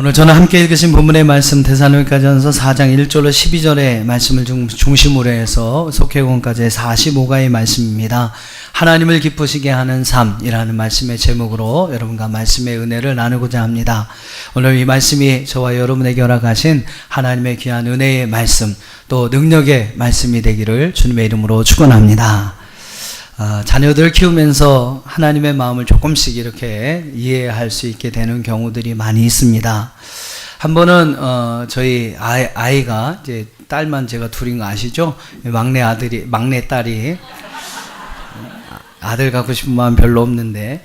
오늘 저는 함께 읽으신 본문의 말씀 데살로니가전서 4장 1절로 12절의 말씀을 중심으로 해서 속회공까지의 45가의 말씀입니다. 하나님을 기쁘시게 하는 삶이라는 말씀의 제목으로 여러분과 말씀의 은혜를 나누고자 합니다. 오늘 이 말씀이 저와 여러분에게 허락하신 하나님의 귀한 은혜의 말씀, 또 능력의 말씀이 되기를 주님의 이름으로 축원합니다. 자녀들 키우면서 하나님의 마음을 조금씩 이렇게 이해할 수 있게 되는 경우들이 많이 있습니다. 한 번은 저희 아이가 이제 딸만 제가 둘인 거 아시죠? 막내 딸이 아들 갖고 싶은 마음 별로 없는데,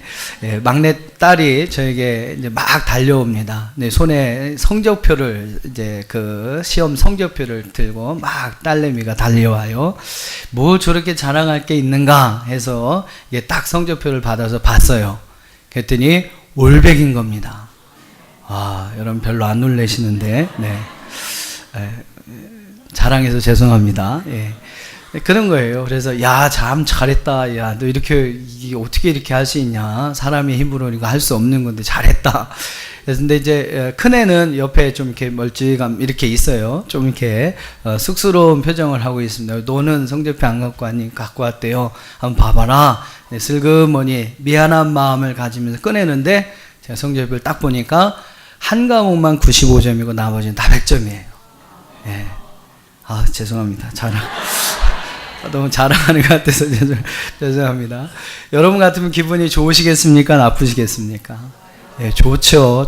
막내 딸이 저에게 이제 막 달려옵니다. 네, 손에 성적표를 이제 그 시험 성적표를 들고 막 딸내미가 달려와요. 뭐 저렇게 자랑할 게 있는가 해서 이게 딱 성적표를 받아서 봤어요. 그랬더니 올백인 겁니다. 여러분 별로 안 놀라시는데, 네. 자랑해서 죄송합니다. 예. 그런 거예요. 그래서 참 잘했다. 야, 너 이게 어떻게 이렇게 할 수 있냐? 사람의 힘으로 이거 할 수 없는 건데 잘했다. 그래서 근데 이제 큰 애는 옆에 좀 이렇게 멀찌감 이렇게 있어요. 좀 이렇게 쑥스러운 표정을 하고 있습니다. 너는 성적표 안 갖고 왔니? 갖고 왔대요. 한번 봐봐라. 네, 슬그머니 미안한 마음을 가지면서 꺼내는데 제가 성적표를 딱 보니까 한 과목만 95점이고 나머지는 다 100점이에요. 예. 죄송합니다. 너무 자랑하는 것 같아서 죄송합니다. 여러분 같으면 기분이 좋으시겠습니까? 나쁘시겠습니까? 예, 좋죠.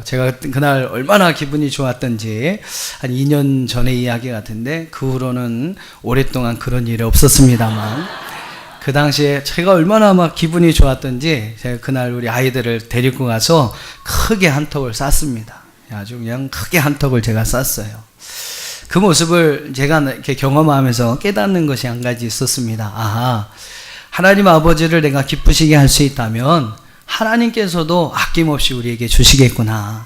제가 그날 얼마나 기분이 좋았던지 한 2년 전의 이야기 같은데 그 후로는 오랫동안 그런 일이 없었습니다만 그 당시에 제가 얼마나 막 기분이 좋았던지 제가 그날 우리 아이들을 데리고 가서 크게 한턱을 쐈습니다. 아주 그냥 크게 한턱을 제가 쐈어요. 그 모습을 제가 이렇게 경험하면서 깨닫는 것이 한 가지 있었습니다. 하나님 아버지를 내가 기쁘시게 할 수 있다면 하나님께서도 아낌없이 우리에게 주시겠구나.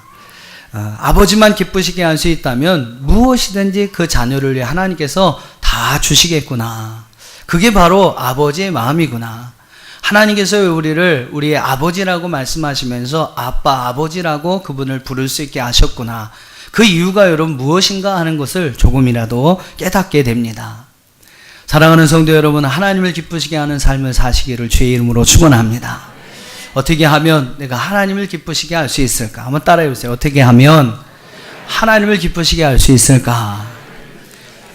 아버지만 기쁘시게 할 수 있다면 무엇이든지 그 자녀를 위해 하나님께서 다 주시겠구나. 그게 바로 아버지의 마음이구나. 하나님께서 우리를 우리의 아버지라고 말씀하시면서 아빠, 아버지라고 그분을 부를 수 있게 하셨구나. 그 이유가 여러분 무엇인가 하는 것을 조금이라도 깨닫게 됩니다. 사랑하는 성도 여러분, 하나님을 기쁘시게 하는 삶을 사시기를 주의 이름으로 축원합니다. 어떻게 하면 내가 하나님을 기쁘시게 할 수 있을까? 한번 따라해 보세요. 어떻게 하면 하나님을 기쁘시게 할 수 있을까?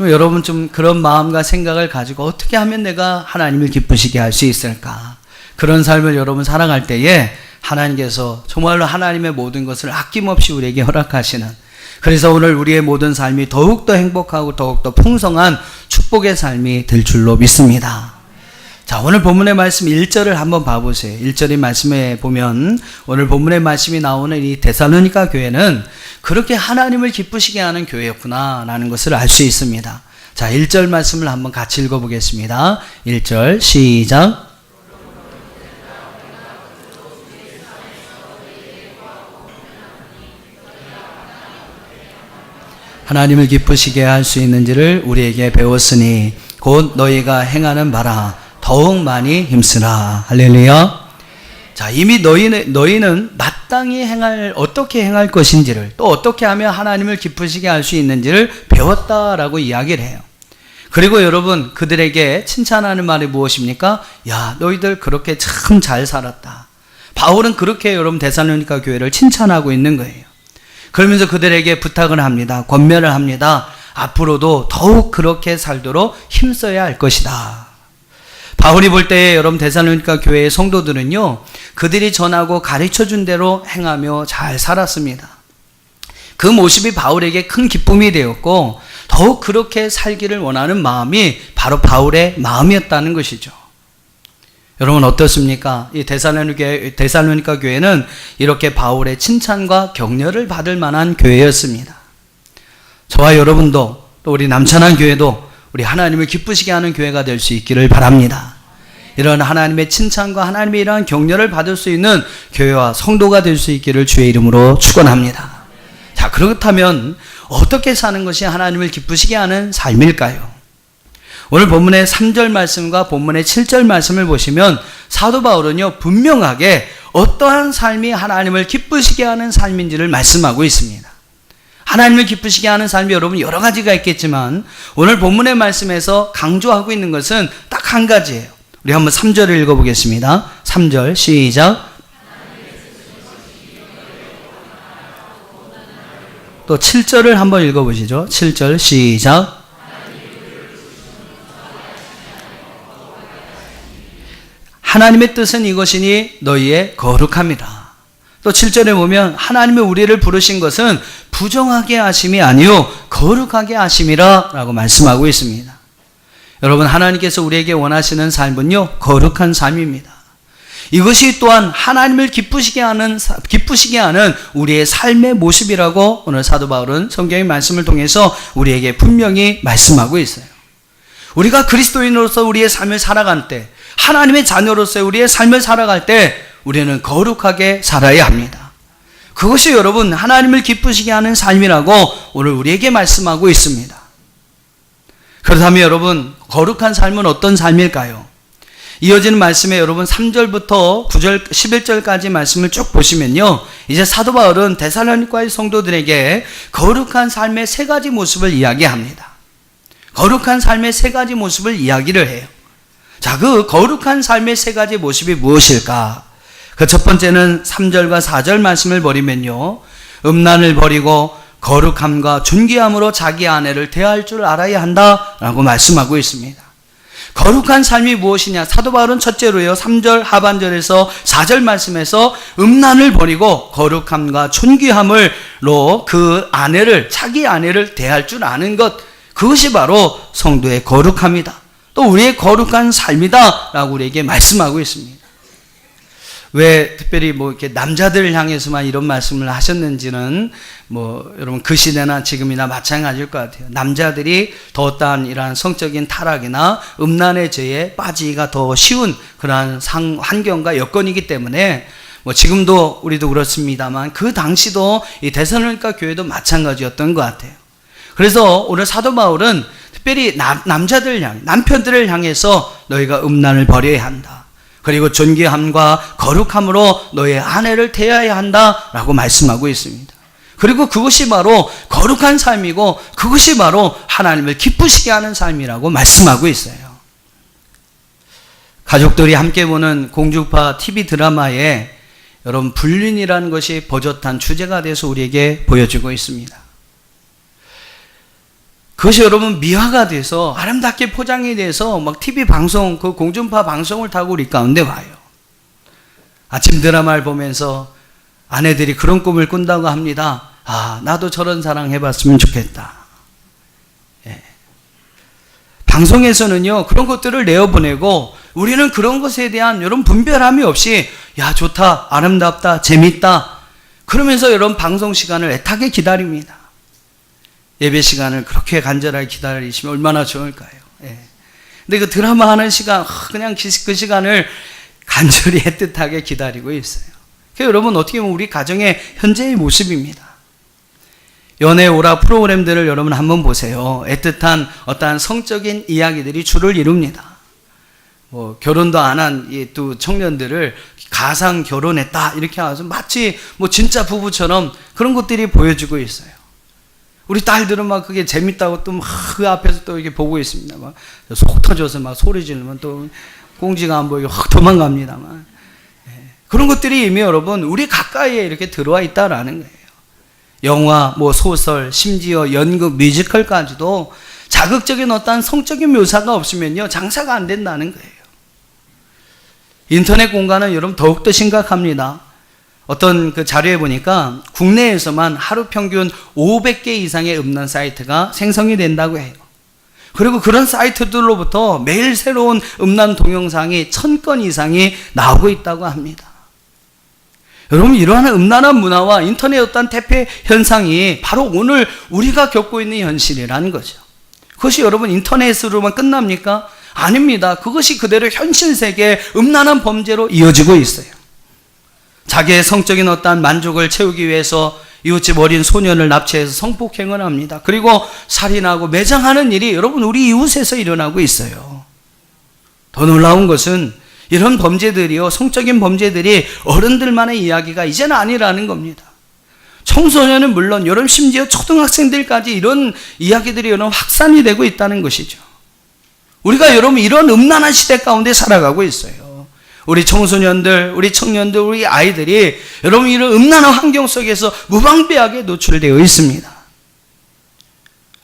여러분 좀 그런 마음과 생각을 가지고 어떻게 하면 내가 하나님을 기쁘시게 할 수 있을까? 그런 삶을 여러분 살아갈 때에 하나님께서 정말로 하나님의 모든 것을 아낌없이 우리에게 허락하시는, 그래서 오늘 우리의 모든 삶이 더욱더 행복하고 더욱더 풍성한 축복의 삶이 될 줄로 믿습니다. 자, 오늘 본문의 말씀 1절을 한번 봐보세요. 1절의 말씀에 보면 오늘 본문의 말씀이 나오는 이 데살로니가 교회는 그렇게 하나님을 기쁘시게 하는 교회였구나 라는 것을 알 수 있습니다. 자, 1절 말씀을 한번 같이 읽어보겠습니다. 1절 시작. 하나님을 기쁘시게 할 수 있는지를 우리에게 배웠으니 곧 너희가 행하는 바라 더욱 많이 힘쓰라. 할렐루야. 자, 이미 너희는 마땅히 어떻게 행할 것인지를, 또 어떻게 하면 하나님을 기쁘시게 할 수 있는지를 배웠다라고 이야기를 해요. 그리고 여러분, 그들에게 칭찬하는 말이 무엇입니까? 야, 너희들 그렇게 참 잘 살았다. 바울은 그렇게 여러분 데살로니가 교회를 칭찬하고 있는 거예요. 그러면서 그들에게 부탁을 합니다. 권면을 합니다. 앞으로도 더욱 그렇게 살도록 힘써야 할 것이다. 바울이 볼 때 여러분 데살로니가 교회의 성도들은요, 그들이 전하고 가르쳐준 대로 행하며 잘 살았습니다. 그 모습이 바울에게 큰 기쁨이 되었고 더욱 그렇게 살기를 원하는 마음이 바로 바울의 마음이었다는 것이죠. 여러분 어떻습니까? 이 데살로니가 교회는 이렇게 바울의 칭찬과 격려를 받을 만한 교회였습니다. 저와 여러분도, 또 우리 남천한 교회도 우리 하나님을 기쁘시게 하는 교회가 될 수 있기를 바랍니다. 이런 하나님의 칭찬과 하나님의 이러한 격려를 받을 수 있는 교회와 성도가 될 수 있기를 주의 이름으로 축원합니다. 자, 그렇다면 어떻게 사는 것이 하나님을 기쁘시게 하는 삶일까요? 오늘 본문의 3절 말씀과 본문의 7절 말씀을 보시면 사도 바울은요, 분명하게 어떠한 삶이 하나님을 기쁘시게 하는 삶인지를 말씀하고 있습니다. 하나님을 기쁘시게 하는 삶이 여러분 여러 가지가 있겠지만 오늘 본문의 말씀에서 강조하고 있는 것은 딱 한 가지예요. 우리 한번 3절을 읽어보겠습니다. 3절 시작. 또 7절을 한번 읽어보시죠. 7절 시작. 하나님의 뜻은 이것이니 너희의 거룩합니다. 또 7절에 보면 하나님이 우리를 부르신 것은 부정하게 하심이 아니요 거룩하게 하심이라 라고 말씀하고 있습니다. 여러분, 하나님께서 우리에게 원하시는 삶은요 거룩한 삶입니다. 이것이 또한 하나님을 기쁘시게 하는 우리의 삶의 모습이라고 오늘 사도 바울은 성경의 말씀을 통해서 우리에게 분명히 말씀하고 있어요. 우리가 그리스도인으로서 우리의 삶을 살아갈 때, 하나님의 자녀로서 우리의 삶을 살아갈 때 우리는 거룩하게 살아야 합니다. 그것이 여러분 하나님을 기쁘시게 하는 삶이라고 오늘 우리에게 말씀하고 있습니다. 그렇다면 여러분, 거룩한 삶은 어떤 삶일까요? 이어지는 말씀에 여러분 3절부터 9절, 11절까지 말씀을 쭉 보시면요, 이제 사도 바울은 데살로니가의 성도들에게 거룩한 삶의 세 가지 모습을 이야기합니다. 거룩한 삶의 세 가지 모습을 이야기를 해요. 자, 그 거룩한 삶의 세 가지 모습이 무엇일까? 그 첫 번째는 3절과 4절 말씀을 버리면요, 음란을 버리고 거룩함과 존귀함으로 자기 아내를 대할 줄 알아야 한다라고 말씀하고 있습니다. 거룩한 삶이 무엇이냐? 사도 바울은 첫째로요, 3절 하반절에서 4절 말씀에서 음란을 버리고 거룩함과 존귀함으로 그 아내를, 자기 아내를 대할 줄 아는 것, 그것이 바로 성도의 거룩함이다. 또 우리의 거룩한 삶이다 라고 우리에게 말씀하고 있습니다. 왜 특별히 이렇게 남자들을 향해서만 이런 말씀을 하셨는지는 여러분 그 시대나 지금이나 마찬가지일 것 같아요. 남자들이 더 어떠한 이러한 성적인 타락이나 음란의 죄에 빠지기가 더 쉬운 그러한 환경과 여건이기 때문에 지금도 우리도 그렇습니다만 그 당시도 이 데살로니가 교회도 마찬가지였던 것 같아요. 그래서 오늘 사도 바울은 특별히 남편들을 향해서 너희가 음란을 버려야 한다. 그리고 존귀함과 거룩함으로 너의 아내를 대해야 한다라고 말씀하고 있습니다. 그리고 그것이 바로 거룩한 삶이고 그것이 바로 하나님을 기쁘시게 하는 삶이라고 말씀하고 있어요. 가족들이 함께 보는 공중파 TV 드라마에 여러분 불륜이라는 것이 버젓한 주제가 돼서 우리에게 보여지고 있습니다. 그것이 여러분 미화가 돼서 아름답게 포장이 돼서 막 TV 방송, 그 공중파 방송을 타고 우리 가운데 와요. 아침 드라마를 보면서 아내들이 그런 꿈을 꾼다고 합니다. 아, 나도 저런 사랑 해봤으면 좋겠다. 예. 방송에서는요, 그런 것들을 내어보내고 우리는 그런 것에 대한 여러분 분별함이 없이 야, 좋다, 아름답다, 재밌다. 그러면서 여러분 방송 시간을 애타게 기다립니다. 예배 시간을 그렇게 간절하게 기다리시면 얼마나 좋을까요? 예. 근데 그 드라마 하는 시간, 그냥 그 시간을 간절히 애틋하게 기다리고 있어요. 그러니까 여러분 어떻게 보면 우리 가정의 현재의 모습입니다. 연애 오락 프로그램들을 여러분 한번 보세요. 애틋한 어떠한 성적인 이야기들이 주를 이룹니다. 결혼도 안 한 이 두 청년들을 가상 결혼했다 이렇게 와서 마치 진짜 부부처럼 그런 것들이 보여주고 있어요. 우리 딸들은 막 그게 재밌다고 또 그 앞에서 또 이렇게 보고 있습니다. 막 속 터져서 막 소리 지르면 또 공지가 안 보이고 확 도망갑니다만. 그런 것들이 이미 여러분 우리 가까이에 이렇게 들어와 있다라는 거예요. 영화, 소설, 심지어 연극, 뮤지컬까지도 자극적인 어떤 성적인 묘사가 없으면요 장사가 안 된다는 거예요. 인터넷 공간은 여러분 더욱더 심각합니다. 어떤 그 자료에 보니까 국내에서만 하루 평균 500개 이상의 음란 사이트가 생성이 된다고 해요. 그리고 그런 사이트들로부터 매일 새로운 음란 동영상이 1000건 이상이 나오고 있다고 합니다. 여러분, 이러한 음란한 문화와 인터넷 어떤 대표 현상이 바로 오늘 우리가 겪고 있는 현실이라는 거죠. 그것이 여러분 인터넷으로만 끝납니까? 아닙니다. 그것이 그대로 현실 세계의 음란한 범죄로 이어지고 있어요. 자기의 성적인 어떠한 만족을 채우기 위해서 이웃집 어린 소년을 납치해서 성폭행을 합니다. 그리고 살인하고 매장하는 일이 여러분 우리 이웃에서 일어나고 있어요. 더 놀라운 것은 이런 범죄들이요, 성적인 범죄들이 어른들만의 이야기가 이제는 아니라는 겁니다. 청소년은 물론 여러분 심지어 초등학생들까지 이런 이야기들이 여러분 확산이 되고 있다는 것이죠. 우리가 여러분 이런 음란한 시대 가운데 살아가고 있어요. 우리 청소년들, 우리 청년들, 우리 아이들이 여러분 이런 음란한 환경 속에서 무방비하게 노출되어 있습니다.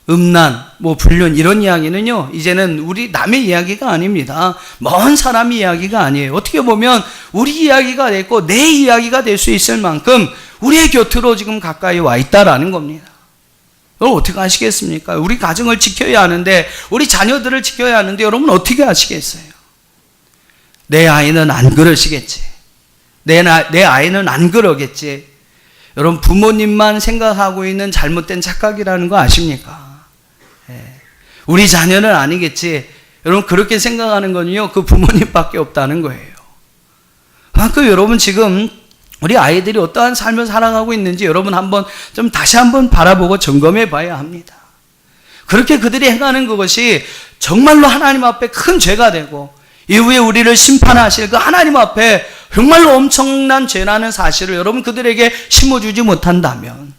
음란, 불륜 이런 이야기는요, 이제는 우리 남의 이야기가 아닙니다. 먼 사람의 이야기가 아니에요. 어떻게 보면 우리 이야기가 됐고 내 이야기가 될 수 있을 만큼 우리의 곁으로 지금 가까이 와 있다라는 겁니다. 여러분 어떻게 하시겠습니까? 우리 가정을 지켜야 하는데, 우리 자녀들을 지켜야 하는데 여러분 어떻게 하시겠어요? 내 아이는 안 그러시겠지. 내 아이는 안 그러겠지. 여러분 부모님만 생각하고 있는 잘못된 착각이라는 거 아십니까? 우리 자녀는 아니겠지. 여러분 그렇게 생각하는 건요, 그 부모님밖에 없다는 거예요. 여러분 지금 우리 아이들이 어떠한 삶을 살아가고 있는지 여러분 다시 한번 바라보고 점검해 봐야 합니다. 그렇게 그들이 행하는 그것이 정말로 하나님 앞에 큰 죄가 되고 이후에 우리를 심판하실 그 하나님 앞에 정말로 엄청난 죄라는 사실을 여러분 그들에게 심어주지 못한다면,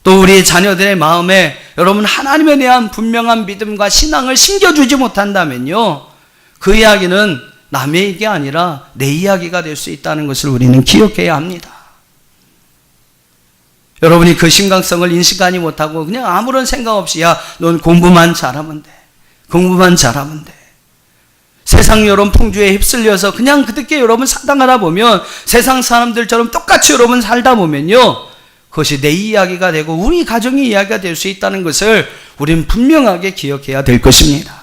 또 우리 자녀들의 마음에 여러분 하나님에 대한 분명한 믿음과 신앙을 심겨주지 못한다면요, 그 이야기는 남의 얘기 아니라 내 이야기가 될 수 있다는 것을 우리는 기억해야 합니다. 여러분이 그 심각성을 인식하지 못하고 그냥 아무런 생각 없이 넌 공부만 잘하면 돼. 공부만 잘하면 돼. 세상 여러분 풍조에 휩쓸려서 그냥 그렇게 여러분 살다가다 보면, 세상 사람들처럼 똑같이 여러분 살다 보면요, 그것이 내 이야기가 되고 우리 가정의 이야기가 될 수 있다는 것을 우리는 분명하게 기억해야 될 것입니다.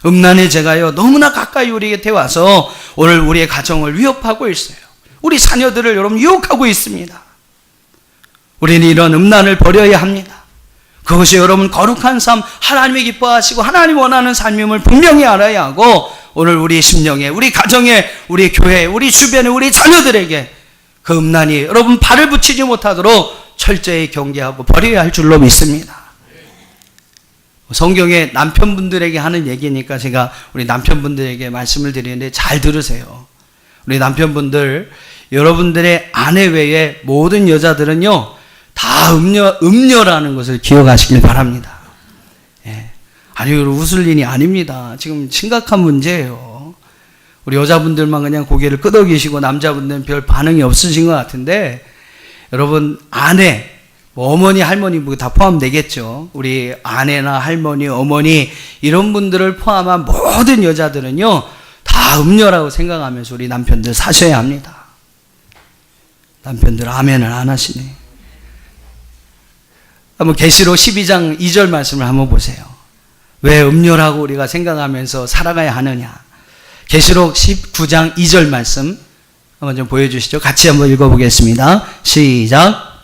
음란의 죄가요, 너무나 가까이 우리 곁에 와서 오늘 우리의 가정을 위협하고 있어요. 우리 자녀들을 여러분 유혹하고 있습니다. 우리는 이런 음란을 버려야 합니다. 그것이 여러분 거룩한 삶, 하나님이 기뻐하시고 하나님 원하는 삶임을 분명히 알아야 하고, 오늘 우리 심령에, 우리 가정에, 우리 교회에, 우리 주변에, 우리 자녀들에게 그 음란이 여러분 발을 붙이지 못하도록 철저히 경계하고 버려야 할 줄로 믿습니다. 성경에 남편분들에게 하는 얘기니까 제가 우리 남편분들에게 말씀을 드리는데 잘 들으세요. 우리 남편분들, 여러분들의 아내 외에 모든 여자들은요, 다 음녀라는 것을 기억하시길 바랍니다. 아니, 웃을 일이 아닙니다. 지금 심각한 문제예요. 우리 여자분들만 그냥 고개를 끄덕이시고 남자분들은 별 반응이 없으신 것 같은데, 여러분 아내, 어머니, 할머니 다 포함되겠죠. 우리 아내나 할머니, 어머니 이런 분들을 포함한 모든 여자들은요, 다 음녀라고 생각하면서 우리 남편들 사셔야 합니다. 남편들 아멘을 안 하시네. 한번 계시록 12장 2절 말씀을 한번 보세요. 왜 음녀라고 우리가 생각하면서 살아가야 하느냐. 계시록 19장 2절 말씀 한번 좀 보여주시죠. 같이 한번 읽어보겠습니다. 시작.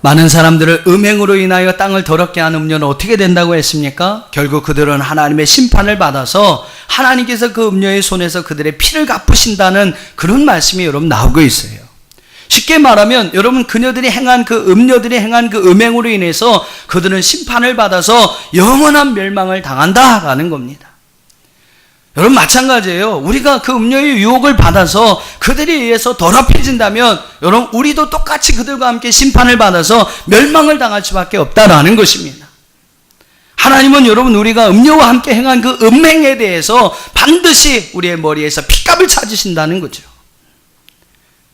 많은 사람들을 음행으로 인하여 땅을 더럽게 하는 음녀는 어떻게 된다고 했습니까? 결국 그들은 하나님의 심판을 받아서 하나님께서 그 음녀의 손에서 그들의 피를 갚으신다는 그런 말씀이 여러분 나오고 있어요. 쉽게 말하면 여러분 그녀들이 행한 그 음녀들이 행한 그 음행으로 인해서 그들은 심판을 받아서 영원한 멸망을 당한다라는 겁니다. 여러분 마찬가지예요. 우리가 그 음녀의 유혹을 받아서 그들에 의해서 더럽혀진다면 여러분 우리도 똑같이 그들과 함께 심판을 받아서 멸망을 당할 수밖에 없다라는 것입니다. 하나님은 여러분 우리가 음녀와 함께 행한 그 음행에 대해서 반드시 우리의 머리에서 피값을 찾으신다는 거죠.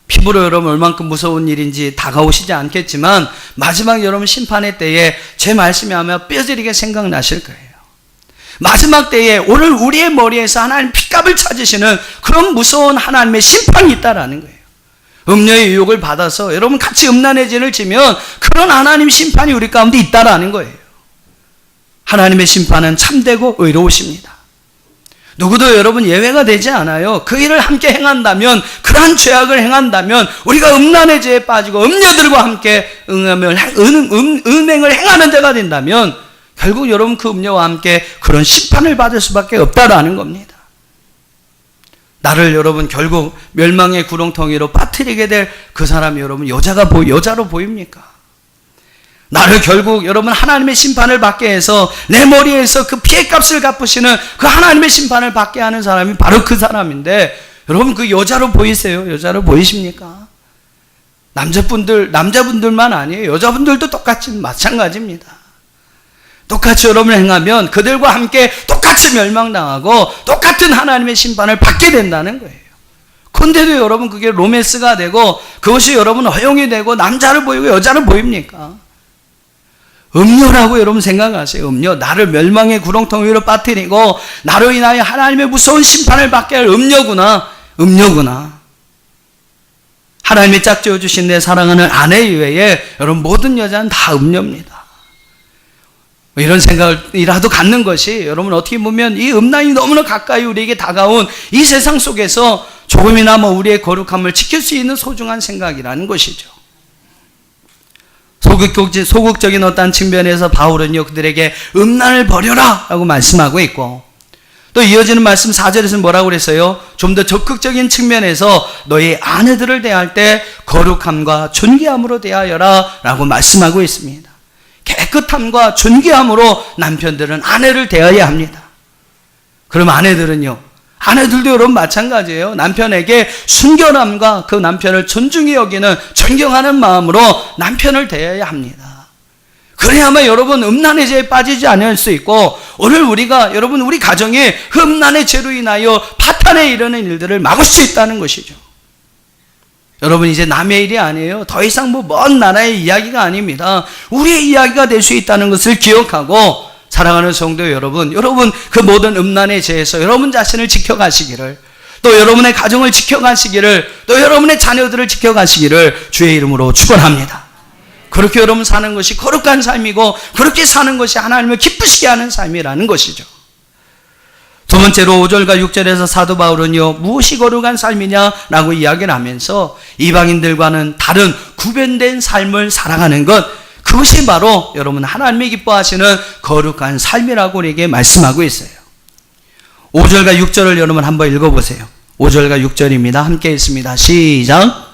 피부로 여러분 얼만큼 무서운 일인지 다가오시지 않겠지만 마지막 여러분 심판의 때에 제 말씀이 아마 뼈저리게 생각나실 거예요. 마지막 때에 오늘 우리의 머리에서 하나님 피값을 찾으시는 그런 무서운 하나님의 심판이 있다라는 거예요. 음녀의 유혹을 받아서 여러분 같이 음란의 죄를 지면 그런 하나님 심판이 우리 가운데 있다라는 거예요. 하나님의 심판은 참되고 의로우십니다. 누구도 여러분 예외가 되지 않아요. 그 일을 함께 행한다면, 그러한 죄악을 행한다면, 우리가 음란의 죄에 빠지고 음녀들과 함께 음행을 행하는 자가 된다면 결국 여러분 그 음녀와 함께 그런 심판을 받을 수밖에 없다라는 겁니다. 나를 여러분 결국 멸망의 구렁텅이로 빠뜨리게 될 그 사람이 여러분 여자로 보입니까? 나를 결국 여러분 하나님의 심판을 받게 해서 내 머리에서 그 피해값을 갚으시는 그 하나님의 심판을 받게 하는 사람이 바로 그 사람인데, 여러분 그 여자로 보이세요? 여자로 보이십니까? 남자분들만 아니에요. 여자분들도 똑같이 마찬가지입니다. 똑같이 여러분을 행하면 그들과 함께 똑같이 멸망당하고 똑같은 하나님의 심판을 받게 된다는 거예요. 그런데도 여러분 그게 로맨스가 되고 그것이 여러분 허용이 되고 남자를 보이고 여자를 보입니까? 음료라고 여러분 생각하세요. 음료. 나를 멸망의 구렁텅이로 빠뜨리고 나로 인하여 하나님의 무서운 심판을 받게 할 음료구나. 하나님이 짝지어 주신 내 사랑하는 아내 이외에 여러분 모든 여자는 다 음료입니다. 이런 생각이라도 갖는 것이 여러분 어떻게 보면 이 음란이 너무나 가까이 우리에게 다가온 이 세상 속에서 조금이나마 우리의 거룩함을 지킬 수 있는 소중한 생각이라는 것이죠. 소극적인 어떤 측면에서 바울은요 그들에게 음란을 버려라 라고 말씀하고 있고, 또 이어지는 말씀 4절에서는 뭐라고 그랬어요? 좀 더 적극적인 측면에서 너희 아내들을 대할 때 거룩함과 존귀함으로 대하여라 라고 말씀하고 있습니다. 깨끗함과 존귀함으로 남편들은 아내를 대해야 합니다. 그럼 아내들도 여러분 마찬가지예요. 남편에게 순결함과 그 남편을 존중히 여기는 존경하는 마음으로 남편을 대해야 합니다. 그래야만 여러분 음란의 죄에 빠지지 않을 수 있고, 오늘 여러분 우리 가정이 음란의 죄로 인하여 파탄에 이르는 일들을 막을 수 있다는 것이죠. 여러분 이제 남의 일이 아니에요. 더 이상 먼 나라의 이야기가 아닙니다. 우리의 이야기가 될 수 있다는 것을 기억하고, 사랑하는 성도 여러분 그 모든 음란의 죄에서 여러분 자신을 지켜가시기를, 또 여러분의 가정을 지켜가시기를, 또 여러분의 자녀들을 지켜가시기를 주의 이름으로 축원합니다. 그렇게 여러분 사는 것이 거룩한 삶이고, 그렇게 사는 것이 하나님을 기쁘시게 하는 삶이라는 것이죠. 두 번째로 5절과 6절에서 사도 바울은요 무엇이 거룩한 삶이냐라고 이야기를 하면서 이방인들과는 다른 구별된 삶을 살아가는 것, 그것이 바로 여러분 하나님이 기뻐하시는 거룩한 삶이라고 우리에게 말씀하고 있어요. 5절과 6절을 여러분 한번 읽어보세요. 5절과 6절입니다. 함께 읽습니다. 시작.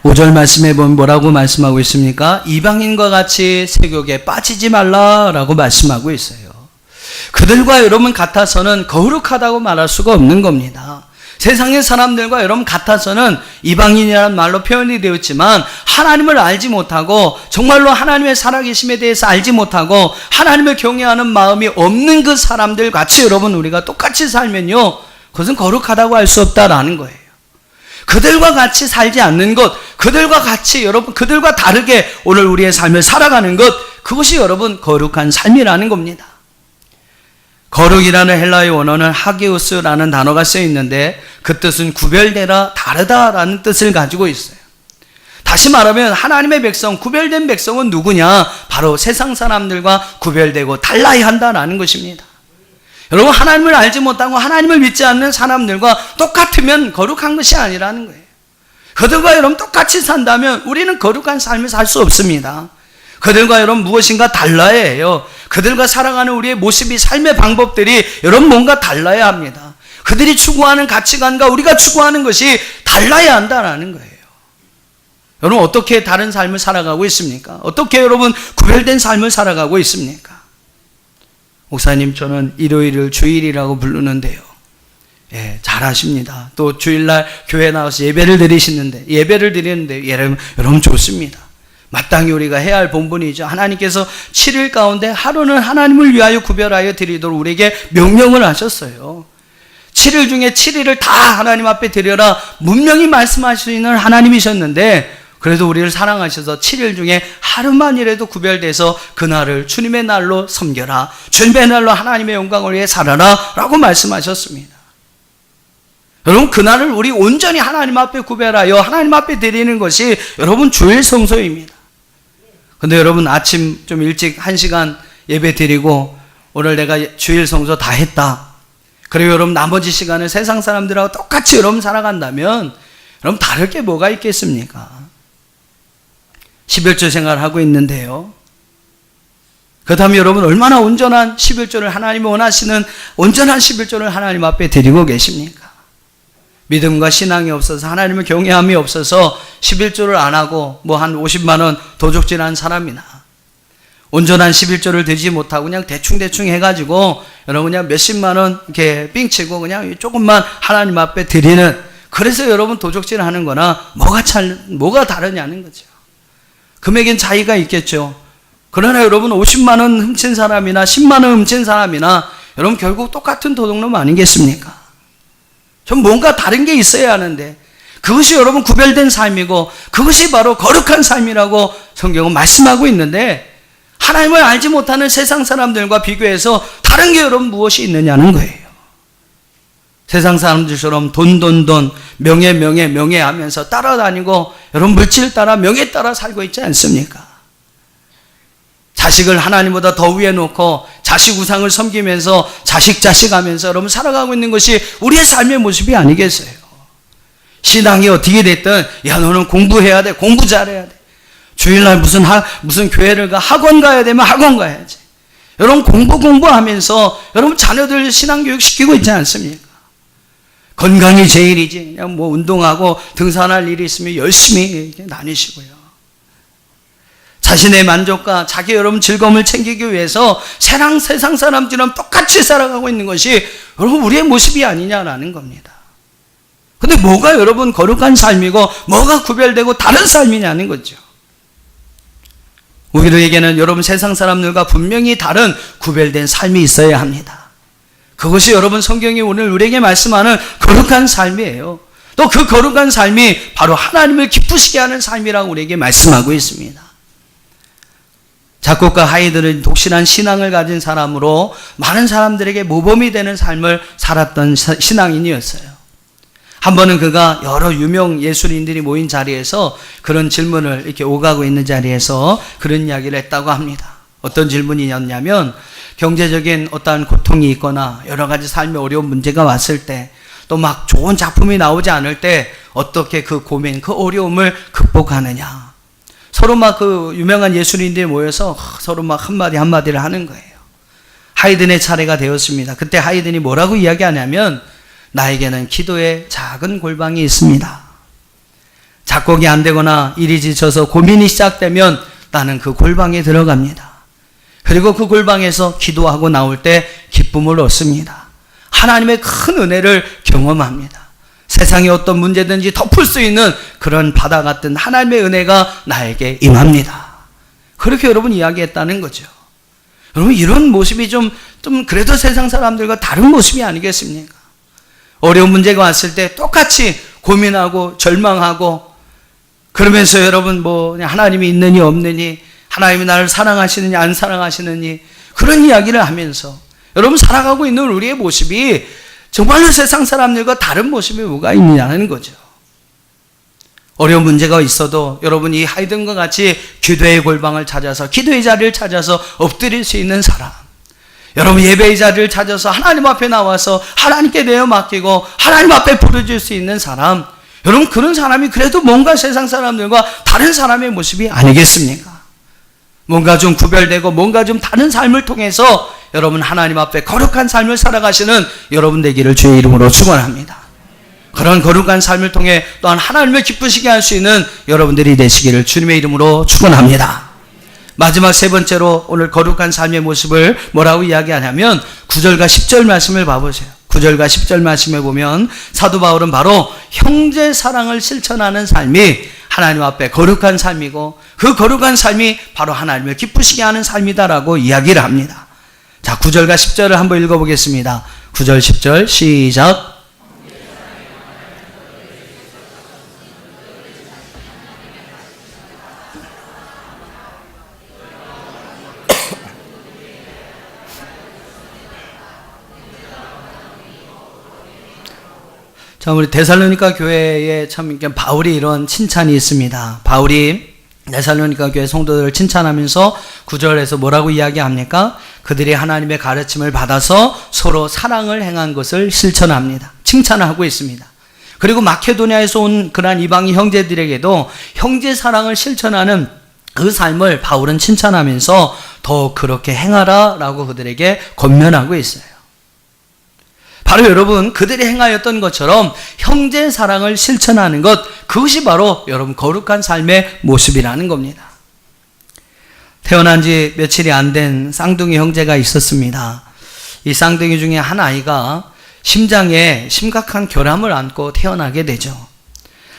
오 절 말씀해 보면 뭐라고 말씀하고 있습니까? 이방인과 같이 세욕에 빠지지 말라라고 말씀하고 있어요. 그들과 여러분 같아서는 거룩하다고 말할 수가 없는 겁니다. 세상의 사람들과 여러분 같아서는 이방인이라는 말로 표현이 되었지만 하나님을 알지 못하고 정말로 하나님의 살아계심에 대해서 알지 못하고 하나님을 경외하는 마음이 없는 그 사람들 같이 여러분 우리가 똑같이 살면요 그것은 거룩하다고 할 수 없다라는 거예요. 그들과 같이 살지 않는 것, 그들과 같이 여러분 그들과 다르게 오늘 우리의 삶을 살아가는 것, 그것이 여러분 거룩한 삶이라는 겁니다. 거룩이라는 헬라의 원어는 하게우스라는 단어가 쓰여 있는데 그 뜻은 구별되라, 다르다라는 뜻을 가지고 있어요. 다시 말하면 하나님의 백성, 구별된 백성은 누구냐? 바로 세상 사람들과 구별되고 달라야 한다라는 것입니다. 여러분 하나님을 알지 못하고 하나님을 믿지 않는 사람들과 똑같으면 거룩한 것이 아니라는 거예요. 그들과 여러분 똑같이 산다면 우리는 거룩한 삶을 살 수 없습니다. 그들과 여러분 무엇인가 달라야 해요. 그들과 살아가는 우리의 모습이, 삶의 방법들이 여러분 뭔가 달라야 합니다. 그들이 추구하는 가치관과 우리가 추구하는 것이 달라야 한다는 거예요. 여러분 어떻게 다른 삶을 살아가고 있습니까? 어떻게 여러분 구별된 삶을 살아가고 있습니까? 목사님 저는 일요일을 주일이라고 부르는데요. 예, 잘하십니다. 또 주일날 교회 나와서 예배를 드리는데 여러분 좋습니다. 마땅히 우리가 해야 할 본분이죠. 하나님께서 7일 가운데 하루는 하나님을 위하여 구별하여 드리도록 우리에게 명령을 하셨어요. 7일 중에 7일을 다 하나님 앞에 드려라 분명히 말씀하시는 하나님이셨는데, 그래도 우리를 사랑하셔서 7일 중에 하루만이라도 구별돼서 그날을 주님의 날로 섬겨라, 주님의 날로 하나님의 영광을 위해 살아라 라고 말씀하셨습니다. 여러분 그날을 우리 온전히 하나님 앞에 구별하여 하나님 앞에 드리는 것이 여러분 주일 성소입니다. 근데 여러분 아침 좀 일찍 1시간 예배 드리고 오늘 내가 주일 성소 다 했다, 그리고 여러분 나머지 시간을 세상 사람들하고 똑같이 여러분 살아간다면 그럼 다를 게 뭐가 있겠습니까? 11조 생활을 하고 있는데요. 그렇다면 여러분 얼마나 온전한 11조를 하나님이 원하시는 온전한 11조를 하나님 앞에 드리고 계십니까? 믿음과 신앙이 없어서 하나님을 경외함이 없어서 11조를 안 하고 뭐 한 50만 원 도적질한 사람이나 온전한 11조를 드리지 못하고 그냥 대충 해가지고 여러분 그냥 몇십만 원 이렇게 삥치고 그냥 조금만 하나님 앞에 드리는, 그래서 여러분 도적질 하는 거나 뭐가 다르냐는 거죠. 금액엔 차이가 있겠죠. 그러나 여러분 50만 원 훔친 사람이나 10만 원 훔친 사람이나 여러분 결국 똑같은 도둑놈 아니겠습니까? 좀 뭔가 다른 게 있어야 하는데 그것이 여러분 구별된 삶이고 그것이 바로 거룩한 삶이라고 성경은 말씀하고 있는데, 하나님을 알지 못하는 세상 사람들과 비교해서 다른 게 여러분 무엇이 있느냐는 거예요. 세상 사람들처럼 돈 명예 하면서 따라다니고 여러분 물질 따라 명예 따라 살고 있지 않습니까? 자식을 하나님보다 더 위에 놓고 자식 우상을 섬기면서 자식 하면서 여러분 살아가고 있는 것이 우리의 삶의 모습이 아니겠어요? 신앙이 어떻게 됐든 야 너는 공부해야 돼, 공부 잘해야 돼, 주일날 무슨 교회를 가, 학원 가야 되면 학원 가야지. 여러분 공부하면서 여러분 자녀들 신앙교육 시키고 있지 않습니까? 건강이 제일이지, 그냥 뭐 운동하고 등산할 일이 있으면 열심히 다니시고요. 자신의 만족과 자기 여러분 즐거움을 챙기기 위해서 세상 사람들이랑 똑같이 살아가고 있는 것이 여러분 우리의 모습이 아니냐라는 겁니다. 근데 뭐가 여러분 거룩한 삶이고 뭐가 구별되고 다른 삶이냐는 거죠. 우리에게는 여러분 세상 사람들과 분명히 다른 구별된 삶이 있어야 합니다. 그것이 여러분 성경이 오늘 우리에게 말씀하는 거룩한 삶이에요. 또 그 거룩한 삶이 바로 하나님을 기쁘시게 하는 삶이라고 우리에게 말씀하고 있습니다. 작곡가 하이드는 독실한 신앙을 가진 사람으로 많은 사람들에게 모범이 되는 삶을 살았던 신앙인이었어요. 한 번은 그가 여러 유명 예술인들이 모인 자리에서 그런 질문을 이렇게 오가고 있는 자리에서 그런 이야기를 했다고 합니다. 어떤 질문이었냐면 경제적인 어떠한 고통이 있거나 여러 가지 삶의 어려운 문제가 왔을 때 또 막 좋은 작품이 나오지 않을 때 어떻게 그 고민, 그 어려움을 극복하느냐. 서로 막 그 유명한 예술인들이 모여서 서로 막 한마디를 하는 거예요. 하이든의 차례가 되었습니다. 그때 하이든이 뭐라고 이야기하냐면 나에게는 기도에 작은 골방이 있습니다. 작곡이 안 되거나 일이 지쳐서 고민이 시작되면 나는 그 골방에 들어갑니다. 그리고 그 골방에서 기도하고 나올 때 기쁨을 얻습니다. 하나님의 큰 은혜를 경험합니다. 세상에 어떤 문제든지 덮을 수 있는 그런 바다 같은 하나님의 은혜가 나에게 임합니다. 그렇게 여러분 이야기했다는 거죠. 여러분 이런 모습이 좀 그래도 세상 사람들과 다른 모습이 아니겠습니까? 어려운 문제가 왔을 때 똑같이 고민하고 절망하고 그러면서 여러분 뭐 하나님이 있느니 없느니, 하나님이 나를 사랑하시느니 안 사랑하시느니 그런 이야기를 하면서 여러분 살아가고 있는 우리의 모습이 정말로 세상 사람들과 다른 모습이 뭐가 있느냐는 거죠. 어려운 문제가 있어도 여러분이 하이든과 같이 기도의 골방을 찾아서 기도의 자리를 찾아서 엎드릴 수 있는 사람, 여러분 예배의 자리를 찾아서 하나님 앞에 나와서 하나님께 내어 맡기고 하나님 앞에 부르짖을 수 있는 사람, 여러분 그런 사람이 그래도 뭔가 세상 사람들과 다른 사람의 모습이 아니겠습니까? 뭔가 좀 구별되고 뭔가 좀 다른 삶을 통해서 여러분 하나님 앞에 거룩한 삶을 살아가시는 여러분 되기를 주의 이름으로 축원합니다. 그런 거룩한 삶을 통해 또한 하나님을 기쁘시게 할 수 있는 여러분들이 되시기를 주님의 이름으로 축원합니다. 마지막 세 번째로 오늘 거룩한 삶의 모습을 뭐라고 이야기하냐면 9절과 10절 말씀을 봐보세요. 9절과 10절 말씀에 보면 사도 바울은 바로 형제 사랑을 실천하는 삶이 하나님 앞에 거룩한 삶이고 그 거룩한 삶이 바로 하나님을 기쁘시게 하는 삶이다라고 이야기를 합니다. 자, 9절과 10절을 한번 읽어보겠습니다. 9절 10절 시작. 자, 우리 데살로니가 교회에 참 바울이 이런 칭찬이 있습니다. 바울이 데살로니가 교회 성도들을 칭찬하면서 9절에서 뭐라고 이야기합니까? 그들이 하나님의 가르침을 받아서 서로 사랑을 행한 것을 실천합니다. 칭찬을 하고 있습니다. 그리고 마케도니아에서 온 그러한 이방인 형제들에게도 형제 사랑을 실천하는 그 삶을 바울은 칭찬하면서 더 그렇게 행하라 라고 그들에게 권면하고 있어요. 바로 여러분, 그들이 행하였던 것처럼 형제 사랑을 실천하는 것, 그것이 바로 여러분 거룩한 삶의 모습이라는 겁니다. 태어난 지 며칠이 안 된 쌍둥이 형제가 있었습니다. 이 쌍둥이 중에 한 아이가 심장에 심각한 결함을 안고 태어나게 되죠.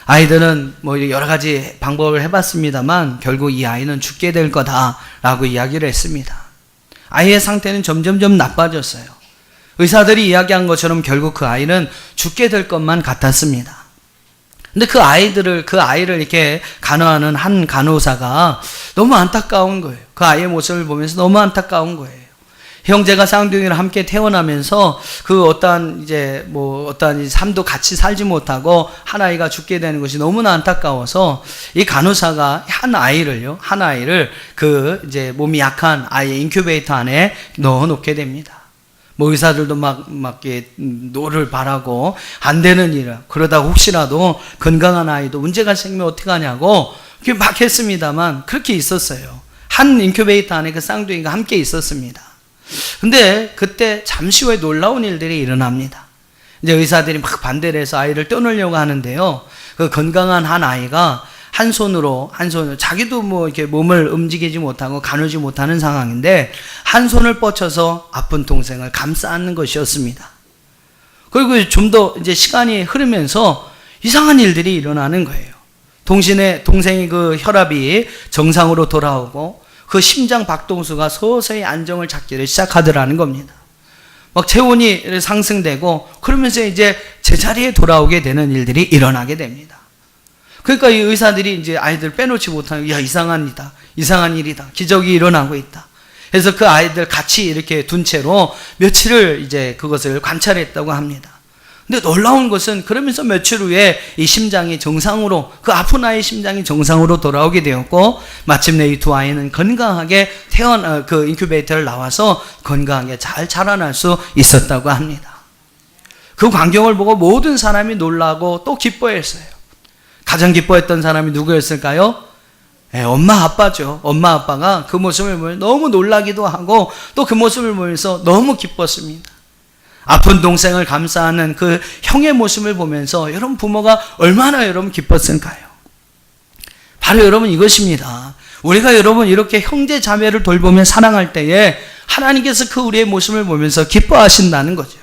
아이들은 뭐 여러 가지 방법을 해봤습니다만 결국 이 아이는 죽게 될 거다라고 이야기를 했습니다. 아이의 상태는 점점점 나빠졌어요. 의사들이 이야기한 것처럼 결국 그 아이는 죽게 될 것만 같았습니다. 근데 그 아이를 이렇게 간호하는 한 간호사가 너무 안타까운 거예요. 그 아이의 모습을 보면서 너무 안타까운 거예요. 형제가 쌍둥이를 함께 태어나면서 그 어떠한 삶도 같이 살지 못하고 한 아이가 죽게 되는 것이 너무나 안타까워서 이 간호사가 한 아이를 몸이 약한 아이의 인큐베이터 안에 넣어 놓게 됩니다. 뭐 의사들도 막 노를 바라고 안 되는 일이라 그러다 혹시라도 건강한 아이도 문제가 생기면 어떻게 하냐고 막 했습니다만 그렇게 있었어요. 한 인큐베이터 안에 그 쌍둥이가 함께 있었습니다. 근데 그때 잠시 후에 놀라운 일들이 일어납니다. 이제 의사들이 막 반대를 해서 아이를 떼어놓으려고 하는데요. 그 건강한 한 아이가 한 손으로 자기도 뭐 이렇게 몸을 움직이지 못하고 가누지 못하는 상황인데 한 손을 뻗쳐서 아픈 동생을 감싸 안는 것이었습니다. 그리고 좀 더 이제 시간이 흐르면서 이상한 일들이 일어나는 거예요. 동생이 그 혈압이 정상으로 돌아오고 그 심장 박동수가 서서히 안정을 찾기를 시작하더라는 겁니다. 막 체온이 상승되고 그러면서 이제 제자리에 돌아오게 되는 일들이 일어나게 됩니다. 그러니까 이 의사들이 이제 아이들 빼놓지 못하는, 이상한 일이다. 기적이 일어나고 있다. 그래서 그 아이들 같이 이렇게 둔 채로 며칠을 이제 그것을 관찰했다고 합니다. 근데 놀라운 것은 그러면서 며칠 후에 이 심장이 정상으로, 그 아픈 아이의 심장이 정상으로 돌아오게 되었고, 마침내 이 두 아이는 건강하게 그 인큐베이터를 나와서 건강하게 잘 자라날 수 있었다고 합니다. 그 광경을 보고 모든 사람이 놀라고 또 기뻐했어요. 가장 기뻐했던 사람이 누구였을까요? 엄마 아빠죠. 엄마 아빠가 그 모습을 보면 너무 놀라기도 하고 또 그 모습을 보면서 너무 기뻤습니다. 아픈 동생을 감싸는 그 형의 모습을 보면서 여러분 부모가 얼마나 여러분 기뻤을까요? 바로 여러분 이것입니다. 우리가 여러분 이렇게 형제 자매를 돌보며 사랑할 때에 하나님께서 그 우리의 모습을 보면서 기뻐하신다는 거죠.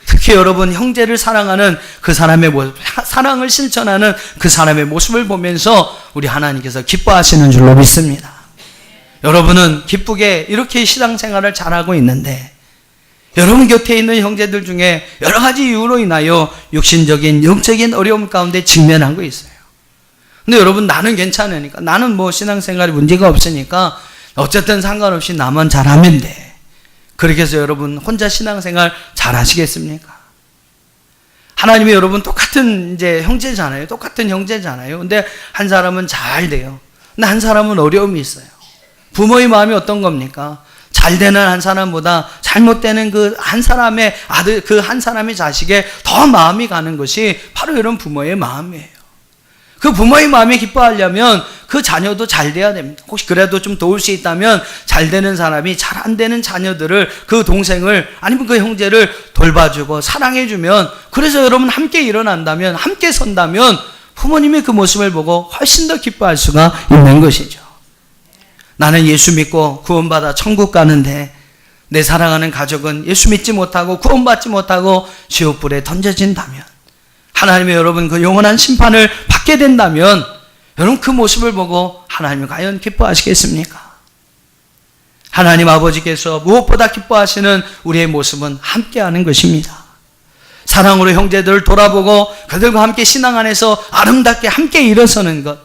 특히 여러분 형제를 사랑하는 그 사람의 모습, 사랑을 실천하는 그 사람의 모습을 보면서 우리 하나님께서 기뻐하시는 줄로 믿습니다. 여러분은 기쁘게 이렇게 신앙생활을 잘하고 있는데 여러분 곁에 있는 형제들 중에 여러 가지 이유로 인하여 육신적인 영적인 어려움 가운데 직면하고 있어요. 근데 여러분 나는 괜찮으니까, 나는 뭐 신앙생활에 문제가 없으니까 어쨌든 상관없이 나만 잘하면 돼. 그렇게 해서 여러분 혼자 신앙생활 잘 하시겠습니까? 하나님이 여러분 똑같은 이제 형제잖아요. 똑같은 형제잖아요. 근데 한 사람은 잘 돼요. 근데 한 사람은 어려움이 있어요. 부모의 마음이 어떤 겁니까? 잘 되는 한 사람보다 잘못되는 그 한 사람의 아들, 그 한 사람의 자식에 더 마음이 가는 것이 바로 이런 부모의 마음이에요. 그 부모의 마음이 기뻐하려면 그 자녀도 잘 돼야 됩니다. 혹시 그래도 좀 도울 수 있다면 잘 되는 사람이 잘 안 되는 자녀들을, 그 동생을 아니면 그 형제를 돌봐주고 사랑해주면, 그래서 여러분 함께 일어난다면, 함께 선다면 부모님의 그 모습을 보고 훨씬 더 기뻐할 수가 있는 것이죠. 나는 예수 믿고 구원받아 천국 가는데 내 사랑하는 가족은 예수 믿지 못하고 구원받지 못하고 지옥불에 던져진다면, 하나님의 여러분 그 영원한 심판을 받게 된다면 여러분 그 모습을 보고 하나님이 과연 기뻐하시겠습니까? 하나님 아버지께서 무엇보다 기뻐하시는 우리의 모습은 함께하는 것입니다. 사랑으로 형제들을 돌아보고 그들과 함께 신앙 안에서 아름답게 함께 일어서는 것,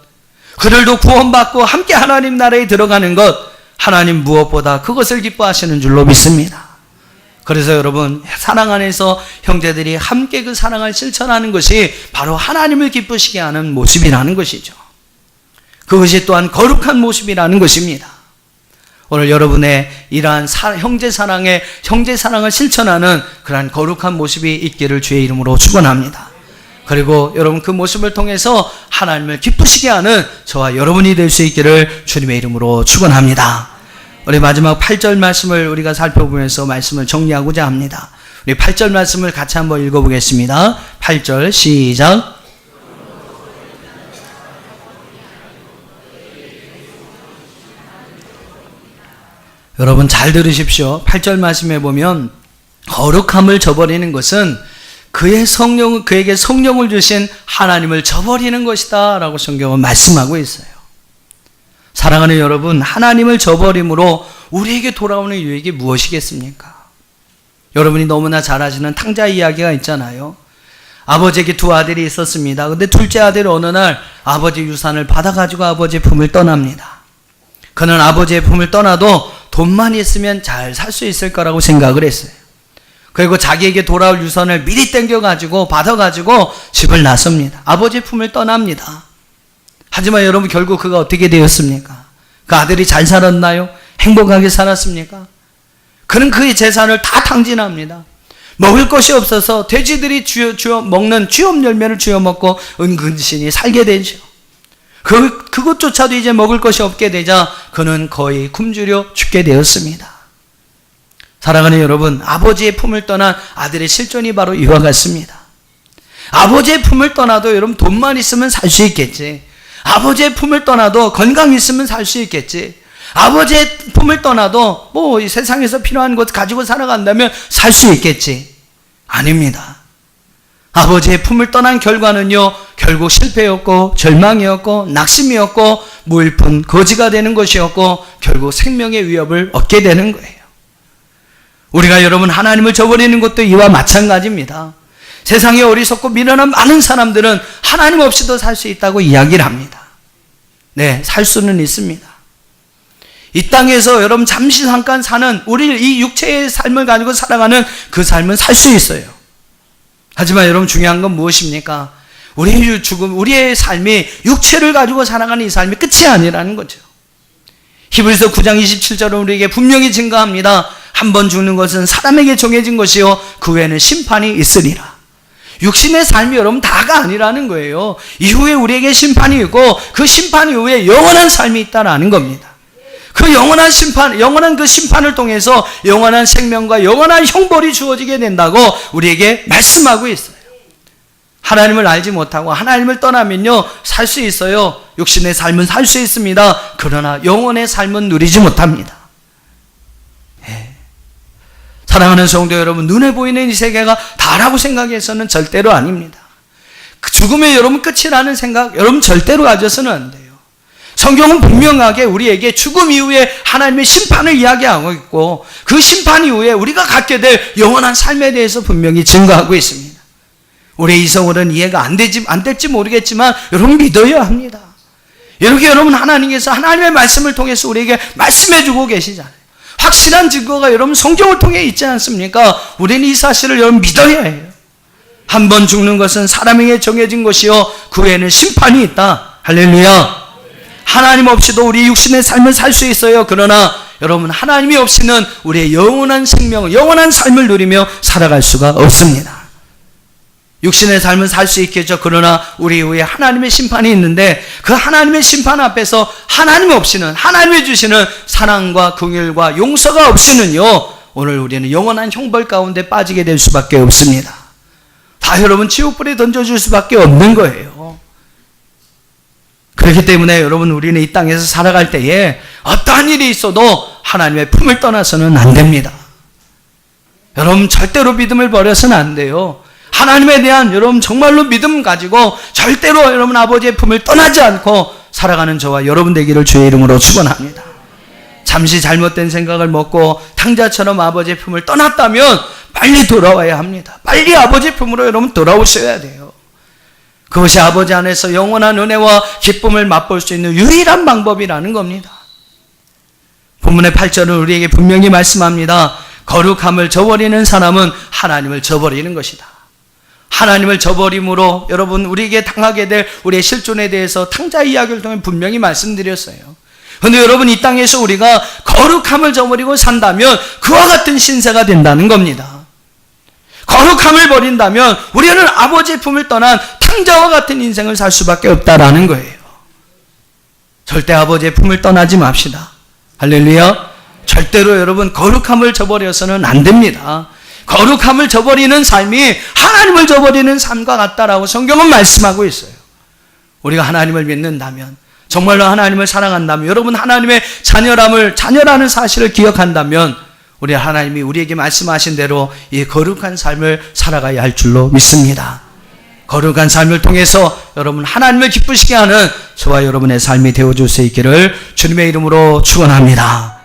그들도 구원받고 함께 하나님 나라에 들어가는 것, 하나님 무엇보다 그것을 기뻐하시는 줄로 믿습니다. 그래서 여러분 사랑 안에서 형제들이 함께 그 사랑을 실천하는 것이 바로 하나님을 기쁘시게 하는 모습이라는 것이죠. 그것이 또한 거룩한 모습이라는 것입니다. 오늘 여러분의 이러한 형제 사랑을 실천하는 그러한 거룩한 모습이 있기를 주의 이름으로 축원합니다. 그리고 여러분 그 모습을 통해서 하나님을 기쁘시게 하는 저와 여러분이 될 수 있기를 주님의 이름으로 축원합니다. 우리 마지막 8절 말씀을 우리가 살펴보면서 말씀을 정리하고자 합니다. 우리 8절 말씀을 같이 한번 읽어보겠습니다. 8절 시작. 여러분 잘 들으십시오. 8절 말씀에 보면 거룩함을 저버리는 것은 그에게 성령을 주신 하나님을 저버리는 것이다 라고 성경은 말씀하고 있어요. 사랑하는 여러분, 하나님을 저버림으로 우리에게 돌아오는 유익이 무엇이겠습니까? 여러분이 너무나 잘 아시는 탕자 이야기가 있잖아요. 아버지에게 두 아들이 있었습니다. 근데 둘째 아들이 어느 날 아버지 유산을 받아가지고 아버지의 품을 떠납니다. 그는 아버지의 품을 떠나도 돈만 있으면 잘 살 수 있을 거라고 생각을 했어요. 그리고 자기에게 돌아올 유산을 미리 땡겨가지고 받아가지고 집을 나섭니다. 아버지의 품을 떠납니다. 하지만 여러분 결국 그가 어떻게 되었습니까? 그 아들이 잘 살았나요? 행복하게 살았습니까? 그는 그의 재산을 다 탕진합니다. 먹을 것이 없어서 돼지들이 먹는 쥐엄 열매를 쥐어 먹고 은근신이 살게 되죠. 그것조차도 이제 먹을 것이 없게 되자 그는 거의 굶주려 죽게 되었습니다. 사랑하는 여러분, 아버지의 품을 떠난 아들의 실존이 바로 이와 같습니다. 아버지의 품을 떠나도 여러분 돈만 있으면 살 수 있겠지. 아버지의 품을 떠나도 건강 있으면 살 수 있겠지. 아버지의 품을 떠나도 뭐 이 세상에서 필요한 것 가지고 살아간다면 살 수 있겠지. 아닙니다. 아버지의 품을 떠난 결과는요, 결국 실패였고 절망이었고 낙심이었고 무일푼 거지가 되는 것이었고 결국 생명의 위협을 얻게 되는 거예요. 우리가 여러분 하나님을 저버리는 것도 이와 마찬가지입니다. 세상에 어리석고 미련한 많은 사람들은 하나님 없이도 살 수 있다고 이야기를 합니다. 네, 살 수는 있습니다. 이 땅에서 여러분 잠시 잠깐 사는 우리 이 육체의 삶을 가지고 살아가는 그 삶은 살 수 있어요. 하지만 여러분 중요한 건 무엇입니까? 우리의 삶이 육체를 가지고 살아가는 이 삶이 끝이 아니라는 거죠. 히브리서 9장 27절은 우리에게 분명히 증거합니다. 한 번 죽는 것은 사람에게 정해진 것이요 그 후에는 심판이 있으리라. 육신의 삶이 여러분 다가 아니라는 거예요. 이후에 우리에게 심판이 있고 그 심판 이후에 영원한 삶이 있다라는 겁니다. 그 영원한 그 심판을 통해서 영원한 생명과 영원한 형벌이 주어지게 된다고 우리에게 말씀하고 있어요. 하나님을 알지 못하고 하나님을 떠나면요 살 수 있어요. 육신의 삶은 살 수 있습니다. 그러나 영혼의 삶은 누리지 못합니다. 사랑하는 성도 여러분, 눈에 보이는 이 세계가 다라고 생각해서는 절대로 아닙니다. 죽음의 여러분 끝이라는 생각 여러분 절대로 가져서는 안 돼요. 성경은 분명하게 우리에게 죽음 이후에 하나님의 심판을 이야기하고 있고 그 심판 이후에 우리가 갖게 될 영원한 삶에 대해서 분명히 증거하고 있습니다. 우리의 이성으로는 이해가 안 될지 모르겠지만 여러분 믿어야 합니다. 이렇게 여러분 하나님께서 하나님의 말씀을 통해서 우리에게 말씀해 주고 계시잖아요. 확실한 증거가 여러분 성경을 통해 있지 않습니까? 우리는 이 사실을 여러분 믿어야 해요. 한 번 죽는 것은 사람에게 정해진 것이요 그 후에는 심판이 있다. 할렐루야. 하나님 없이도 우리 육신의 삶을 살 수 있어요. 그러나 여러분 하나님이 없이는 우리의 영원한 생명을 영원한 삶을 누리며 살아갈 수가 없습니다. 육신의 삶은 살 수 있겠죠. 그러나 우리 이후에 하나님의 심판이 있는데 그 하나님의 심판 앞에서 하나님 없이는 하나님이 주시는 사랑과 긍휼과 용서가 없이는요 오늘 우리는 영원한 형벌 가운데 빠지게 될 수밖에 없습니다. 다 여러분 지옥불에 던져줄 수밖에 없는 거예요. 그렇기 때문에 여러분 우리는 이 땅에서 살아갈 때에 어떠한 일이 있어도 하나님의 품을 떠나서는 안 됩니다. 여러분 절대로 믿음을 버려서는 안 돼요. 하나님에 대한 여러분 정말로 믿음 가지고 절대로 여러분 아버지의 품을 떠나지 않고 살아가는 저와 여러분 되기를 주의 이름으로 축원합니다. 잠시 잘못된 생각을 먹고 탕자처럼 아버지의 품을 떠났다면 빨리 돌아와야 합니다. 빨리 아버지의 품으로 여러분 돌아오셔야 돼요. 그것이 아버지 안에서 영원한 은혜와 기쁨을 맛볼 수 있는 유일한 방법이라는 겁니다. 본문의 8절은 우리에게 분명히 말씀합니다. 거룩함을 저버리는 사람은 하나님을 저버리는 것이다. 하나님을 저버림으로 여러분 우리에게 당하게 될 우리의 실존에 대해서 탕자 이야기를 통해 분명히 말씀드렸어요. 그런데 여러분 이 땅에서 우리가 거룩함을 저버리고 산다면 그와 같은 신세가 된다는 겁니다. 거룩함을 버린다면 우리는 아버지의 품을 떠난 탕자와 같은 인생을 살 수밖에 없다라는 거예요. 절대 아버지의 품을 떠나지 맙시다. 할렐루야. 절대로 여러분 거룩함을 저버려서는 안 됩니다. 거룩함을 저버리는 삶이 하나님을 저버리는 삶과 같다라고 성경은 말씀하고 있어요. 우리가 하나님을 믿는다면, 정말로 하나님을 사랑한다면, 여러분 하나님의 자녀라는 사실을 기억한다면 우리 하나님이 우리에게 말씀하신 대로 이 거룩한 삶을 살아가야 할 줄로 믿습니다. 거룩한 삶을 통해서 여러분 하나님을 기쁘시게 하는 저와 여러분의 삶이 되어줄 수 있기를 주님의 이름으로 축원합니다.